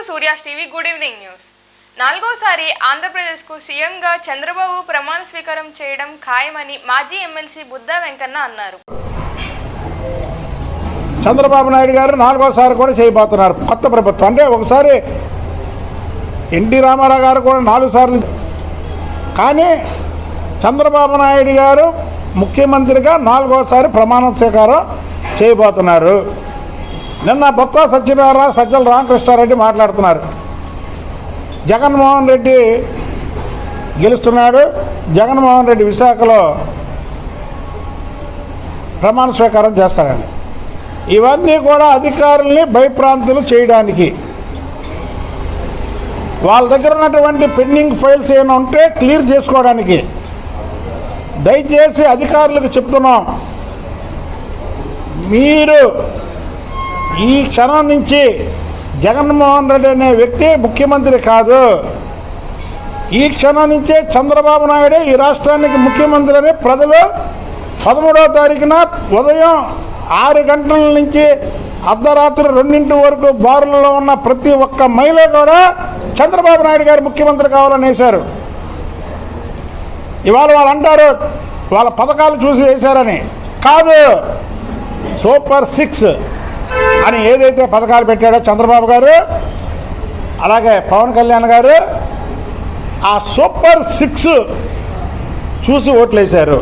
Surya's TV good evening news. నాలుగోసారి ఆంధ్రప్రదేశ్కు సీఎంగా చంద్రబాబు ప్రమాణ స్వీకారం చేయడం ఖాయమని మాజీ ఎమ్మెల్సీ బుద్ధా వెంకన్న అన్నారు. చంద్రబాబు నాయుడు గారు నాలుగోసారి కూడా చేయబోతున్నారు కొత్త ప్రభుత్వం. అంటే ఒకసారి ఎన్టీ రామారావు గారు కూడా 4 సార్లు, కానీ చంద్రబాబు నాయుడు గారు ముఖ్యమంత్రిగా 4వసారి ప్రమాణ స్వీకారం చేయబోతున్నారు. నిన్న బొత్స సత్యనారాయణ, సజ్జల రామకృష్ణారెడ్డి మాట్లాడుతున్నారు. జగన్మోహన్ రెడ్డి గెలుస్తున్నాడు, జగన్మోహన్ రెడ్డి విశాఖలో ప్రమాణ స్వీకారం చేస్తారండి. ఇవన్నీ కూడా అధికారుల్ని భయప్రాంతులు చేయడానికి, వాళ్ళ దగ్గర ఉన్నటువంటి పెండింగ్ ఫైల్స్ ఏమైనా ఉంటే క్లియర్ చేసుకోవడానికి. దయచేసి అధికారులకు చెప్తున్నాం, మీరు ఈ క్షణం నుంచి జగన్మోహన్ రెడ్డి అనే వ్యక్తి ముఖ్యమంత్రి కాదు, ఈ క్షణం నుంచే చంద్రబాబు నాయుడు ఈ రాష్ట్రానికి ముఖ్యమంత్రి అని ప్రజలు 13వ తారీఖున ఉదయం 6 గంటల నుంచి అర్ధరాత్రి 2 వరకు బారులలో ఉన్న ప్రతి ఒక్క మహిళ కూడా చంద్రబాబు నాయుడు గారు ముఖ్యమంత్రి కావాలని వేశారు. ఇవాళ వాళ్ళు అంటారు వాళ్ళ పథకాలు చూసి వేశారని. కాదు, సూపర్ 6 అని ఏదైతే పథకాలు పెట్టాడో చంద్రబాబు గారు, అలాగే పవన్ కళ్యాణ్ గారు ఆ సూపర్ 6 చూసి ఓట్లేశారు.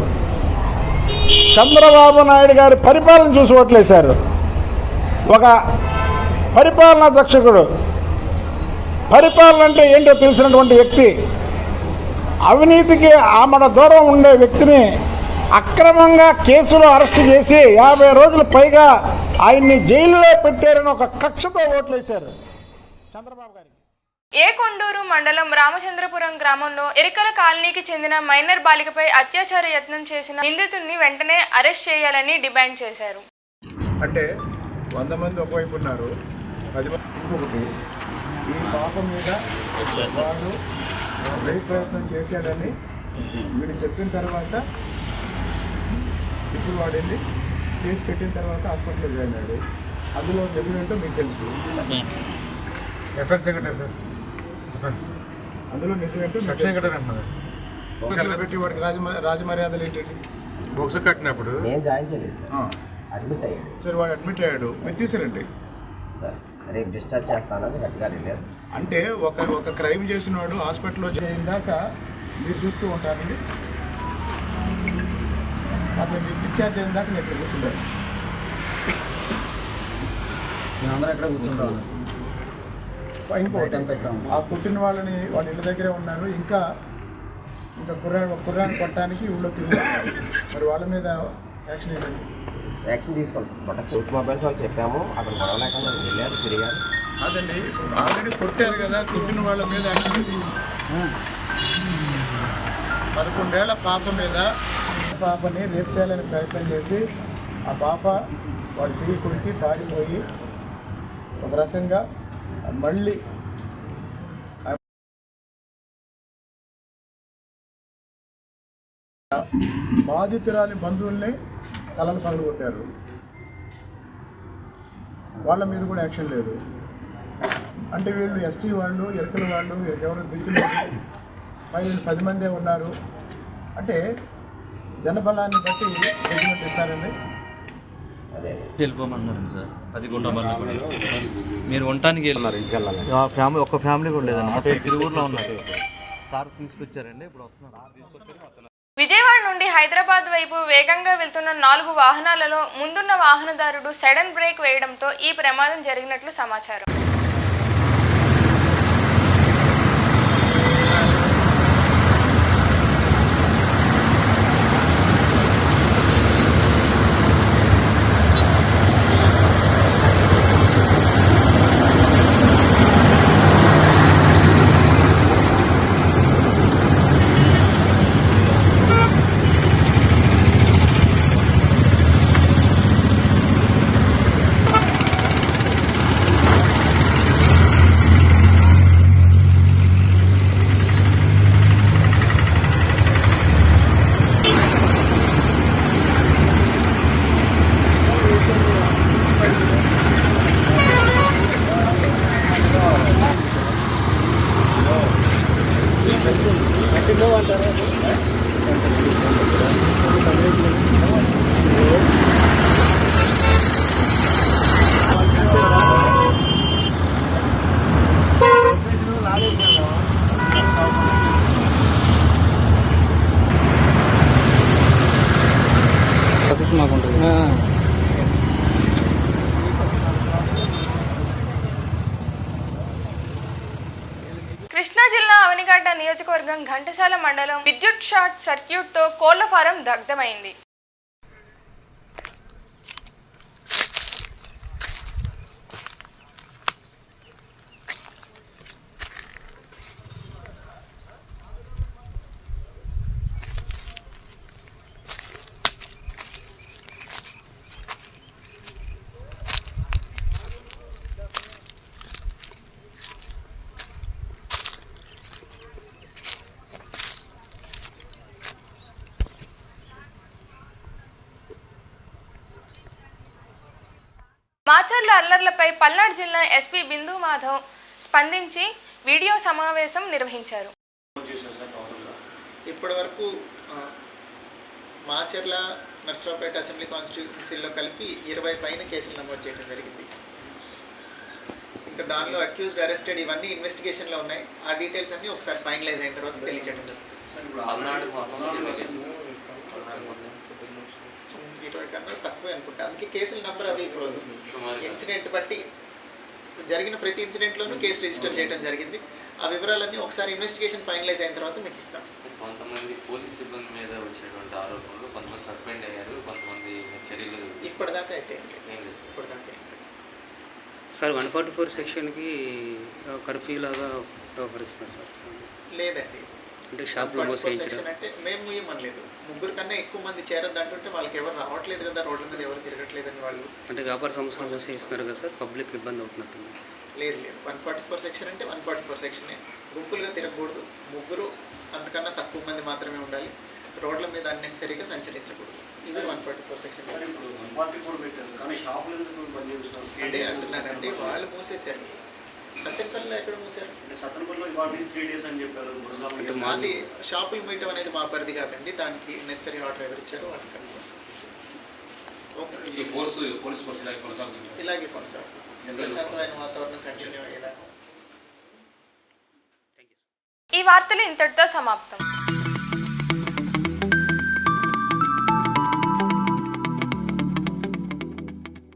చంద్రబాబు నాయుడు గారి పరిపాలన చూసి ఓట్లేశారు. ఒక పరిపాలనా దక్షకుడు, పరిపాలన అంటే ఏంటో తెలిసినటువంటి వ్యక్తి, అవినీతికి ఆమడ దూరం ఉండే వ్యక్తిని అక్రమంగా కేసులో అరెస్టు చేసి 50 రోజులు పైగా ఆయన్ని జైలులో పెట్టారని ఒక కక్షతో ఓట్లేశారు చంద్రబాబు గారికి. కొండూరు మండలం రామచంద్రపురం గ్రామంలో ఎరికల కాలనీకి చెందిన మైనర్ బాలికపై అత్యాచార యత్నం చేసిన నిందితుడిని వెంటనే అరెస్ట్ చేయాలని డిమాండ్ చేశారు. అంటే 100 మంది ఒకవైపు ఉన్నారు, 10 మంది ఇంకొకటి. ఈ పాపం మీద వాడు రేప్ ప్రయత్నం చేశాడని వీడు చెప్పిన తర్వాత ఇప్పుడు వాడు వెళ్ళి కేసు పెట్టిన తర్వాత హాస్పిటల్లో జాయిన్ అయ్యాడు. అందులో నిజమేంటో మీకు తెలుసు. అందులో నిజమేంటో పెట్టి వాడికి రాజమర్యాదలు ఏంటండి? బొక్స్ కట్టినప్పుడు నేను జాయిన్ చేయలేదు సార్, అడ్మిట్ అయ్యాడు. సరే, వాడు అడ్మిట్ అయ్యాడు, మీరు తీసారండి సార్. రేపు డిశ్చార్జ్ చేస్తానని గట్టిగా వెళ్ళారు. అంటే ఒక క్రైమ్ చేసిన వాడు హాస్పిటల్లో చేయిందాక మీరు చూస్తూ ఉంటారండి. అతను మీరు డిశ్చార్జ్ అయిన దాకా నేను కూర్చుంటాను. మేమందరం ఎక్కడ కూర్చుంటాం. ఇంకోటి, ఆ పుట్టిన వాళ్ళ ఇళ్ళ దగ్గరే ఉన్నారు. ఇంకా కుర్రాన్ని కొట్టడానికి ఊళ్ళో తిరుగుతున్నారు. మరి వాళ్ళ మీద యాక్షన్ తీసుకుంటాం. కోర్టు మొబైల్స్ వాళ్ళు చెప్పాము, అక్కడ గొడవ లేకుండా వెళ్ళారు, తిరిగారు. అదండి, ఆల్రెడీ కొట్టారు కదా, కొట్టిన వాళ్ళ మీద యాక్షన్ తీసుకుంటాం. 11 ఏళ్ల పాపని రేప్ చేయాలని ప్రయత్నం చేసి ఆ పాప వాడి తిరిగి కొరికి పారిపోయి ఒక రకంగా మళ్ళీ బాధితురాలి బంధువుల్ని తలలు పగలగొట్టారు. వాళ్ళ మీద కూడా యాక్షన్ లేదు. అంటే వీళ్ళు ఎస్టీ వాళ్ళు, ఎరకల వాళ్ళు, ఎవరు దిక్కులు వీళ్ళు 10 మందే ఉన్నారు. అంటే జనబలాన్ని బట్టి జడ్జిమెంట్ ఇస్తారండి. వెళ్ళిపోమన్నారండి సార్. 10 కుటుంబాలు మీరు ఉండటానికి వెళ్ళారు. ఫ్యామిలీ ఒక్క ఫ్యామిలీ కూడా లేదండి, తిరుగురులో ఉన్నారు. సార్ తీసుకొచ్చారండి, ఇప్పుడు వస్తున్నారు. విజయవాడ నుండి హైదరాబాద్ వైపు వేగంగా వెళ్తున్న 4 వాహనాలలో ముందున్న వాహనదారుడు సడన్ బ్రేక్ వేయడంతో ఈ ప్రమాదం జరిగినట్లు సమాచారం. కృష్ణా జిల్లా అవనిగడ్డ నియోజకవర్గం ఘంటసాల మండలం విద్యుత్ షార్ట్ సర్క్యూట్తో కోళ్ల ఫారం దగ్ధమైంది. మాచర్ల అల్లర్లపై పల్నాడు జిల్లా ఎస్పీ బిందు మాధవ్ స్పందించి వీడియో సమావేశం నిర్వహించారు. ఇప్పటి వరకు మాచర్ల నర్సరావుపేట అసెంబ్లీ కాన్స్టిట్యూన్సీలో కలిపి 20 పైన కేసులు నమోదు చేయడం జరిగింది. ఇంకా దానిలో అక్యూజ్డ్, అరెస్టెడ్ ఇవన్నీ ఇన్వెస్టిగేషన్లో ఉన్నాయి. ఆ డీటెయిల్స్ అన్నీ ఒకసారి ఫైనలైజ్ అయిన తర్వాత తెలియజేయడం జరుగుతుంది. 20 కన్నా తక్కువే అనుకుంటా. అందుకే కేసుల నెంబర్ అవి ఇప్పుడు ఇన్సిడెంట్ బట్టి జరిగిన ప్రతి ఇన్సిడెంట్లోనూ కేసు రిజిస్టర్ చేయడం జరిగింది. ఆ వివరాలన్నీ ఒకసారి ఇన్వెస్టిగేషన్ ఫైనలైజ్ అయిన తర్వాత మీకు ఇస్తాం. కొంతమంది పోలీస్ సిబ్బంది మీద వచ్చినటువంటి ఆరోపణలు, కొంతమంది సస్పెండ్ అయ్యారు, కొంతమంది చర్యలు ఇప్పటిదాకా అయితే ఇప్పటిదాకా సార్ 144 సెక్షన్కి కర్ఫ్యూ లాగా వ్యవహరిస్తున్నారు సార్. లేదండి, అంటే షాప్లో సెక్షన్ అంటే మేము ఏమనలేదు. 3 కన్నా ఎక్కువ మంది చేరద్దు అంటుంటే వాళ్ళకి ఎవరు రావట్లేదు కదా, రోడ్ల మీద ఎవరు తిరగట్లేదని వాళ్ళు. అంటే వ్యాపార సంస్థలు మూసేస్తున్నారు కదా సార్, పబ్లిక్ ఇబ్బంది అవుతున్నట్టుంది. లేదు 144 సెక్షన్ అంటే 144 సెక్షనే. గుంపులుగా తిరగకూడదు, 3 అంతకన్నా తక్కువ మంది మాత్రమే ఉండాలి, రోడ్ల మీద అన్నెసరీగా సంచరించకూడదు. ఇవి 144 సెక్షన్. అంటే అంటున్నారండి, వాళ్ళు మూసేశారు. సత్యంపల్లిలో ఎక్కడ మూసారు? మాది షాపులు మూయటం అనేది మా పరిధి కాదండి. దానికి నెసరీ ఆర్డర్ ఎవరు ఇచ్చారో వాటికి ఇలాగే కొనసాగుతుంది. ప్రశాంతమైన వాతావరణం కంటిన్యూ అయ్యేదాకా. ఈ వార్తలు ఇంతటితో సమాప్తం.